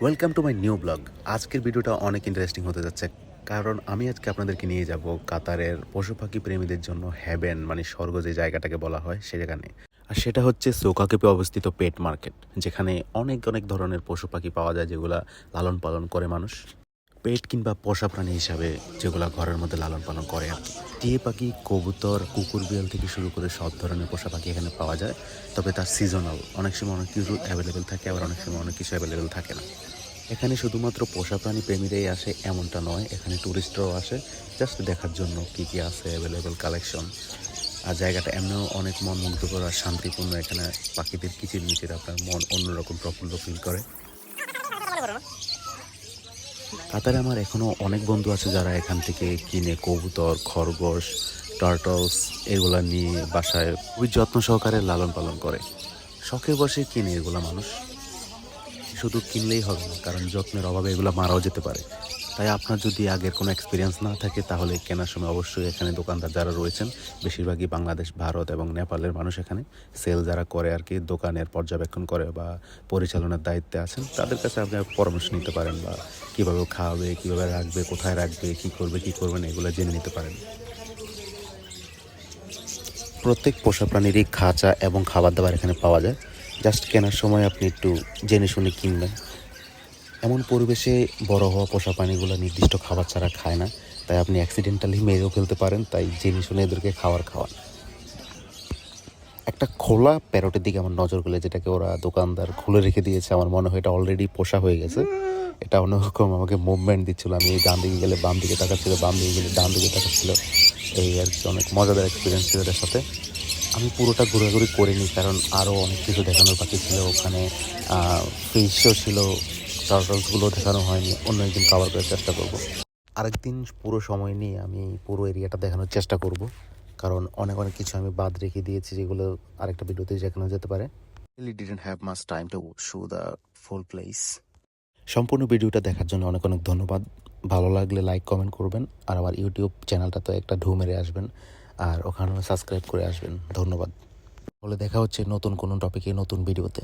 Welcome to my new blog. আজকের ভিডিওটা অনেক ইন্টারেস্টিং হতে যাচ্ছে, কারণ আমি আজকে আপনাদেরকে নিয়ে যাব কাতারের পশু পাখি প্রেমীদের জন্য হ্যাভেন, মানে স্বর্গ যে জায়গাটাকে বলা হয় সেখানে। আর সেটা হচ্ছে সোকাকেপে অবস্থিত পেট মার্কেট, যেখানে অনেক অনেক ধরনের পশু পাখি পাওয়া যায় যেগুলা লালন পালন করে মানুষ। পেট কিংবা পোষা প্রাণী হিসাবে যেগুলা ঘরের মধ্যে লালন পালন করে আর কি। টিয়ে পাখি, কবুতর, কুকুর, বিড়াল থেকে শুরু করে সব ধরনের পোষা পাখি এখানে পাওয়া যায়। তবে তার সিজনাল, অনেক সময় অনেক কিছু অ্যাভেলেবেল থাকে, আবার অনেক সময় অনেক কিছু অ্যাভেলেবেল থাকে না। এখানে শুধুমাত্র পোষা প্রাণী প্রেমীরাই আসে এমনটা নয়, এখানে ট্যুরিস্টরাও আসে জাস্ট দেখার জন্য কী কী আছে অ্যাভেলেবেল কালেকশন। আর জায়গাটা এমনিও অনেক মন মুগ্ধকর আর শান্তিপূর্ণ। এখানে পাখিদের কিচিরমিচির আপনার মন অন্যরকম প্রফুল্ল ফিল করে। কাতারে আমার এখনও অনেক বন্ধু আছে যারা এখান থেকে কিনে কবুতর, খরগোশ, টার্টলস এগুলা নিয়ে বাসায় খুবই যত্ন সহকারে লালন পালন করে। শখে বসে কিনে এগুলা মানুষ, শুধু কিনলেই হবে না, কারণ যত্নের অভাবে এগুলো মারাও যেতে পারে। তাই আপনার যদি আগের কোনো এক্সপিরিয়েন্স না থাকে তাহলে কেনার সময় অবশ্যই এখানে দোকানদার যারা রয়েছেন, বেশিরভাগই বাংলাদেশ, ভারত এবং নেপালের মানুষ এখানে সেল যারা করে আর কি, দোকানের পর্যবেক্ষণ করে বা পরিচালনার দায়িত্বে আছেন, তাদের কাছে আপনি পরামর্শ নিতে পারেন বা কীভাবে খাওয়াবে, কীভাবে রাখবে, কোথায় রাখবে, কী করবে কী করবে না, এগুলো জেনে নিতে পারেন। প্রত্যেক পোষা প্রাণীরই খাঁচা এবং খাবার দাবার এখানে পাওয়া যায়। জাস্ট কেনার সময় আপনি একটু জেনে শুনে কিনবেন। এমন পরিবেশে বড় হওয়া পোষা প্রাণীগুলো নির্দিষ্ট খাবার ছাড়া খায় না, তাই আপনি অ্যাক্সিডেন্টালি মেরেও ফেলতে পারেন, তাই জেনে শুনে এদেরকে খাওয়ান। একটা খোলা প্যারটের দিকে আমার নজর গেলে, যেটাকে ওরা দোকানদার খুলে রেখে দিয়েছে, আমার মনে হয় এটা অলরেডি পোষা হয়ে গেছে। এটা অন্যরকম আমাকে মুভমেন্ট দিচ্ছিল, আমি ডান দিকে গেলে বাম দিকে তাকাচ্ছিল, বাম দিকে গেলে ডান দিকে তাকাচ্ছিল। এই আর কি, অনেক মজাদার এক্সপিরিয়েন্স ছিল এটার সাথে। আমি পুরোটা ঘোরাঘুরি করিনি, কারণ আরও অনেক কিছু দেখানোর বাকি ছিল ওখানে। ফিশও ছিল, টার্টলসগুলো দেখানো হয়নি, অন্য একদিন কভার করার চেষ্টা করব। আরেকদিন পুরো সময় নিয়ে আমি পুরো এরিয়াটা দেখানোর চেষ্টা করব, কারণ অনেক অনেক কিছু আমি বাদ রেখে দিয়েছি যেগুলো আরেকটা ভিডিওতে দেখানো যেতে পারে। Really didn't have much time to show the full place. সম্পূর্ণ ভিডিওটা দেখার জন্য অনেক অনেক ধন্যবাদ। ভালো লাগলে লাইক কমেন্ট করবেন, আর আমার ইউটিউব চ্যানেলটা তো একটা ঢু মেরে আসবেন, আর ওখানেও সাবস্ক্রাইব করে আসবেন। ধন্যবাদ। বলে দেখা হচ্ছে নতুন কোনো টপিকে নতুন ভিডিওতে।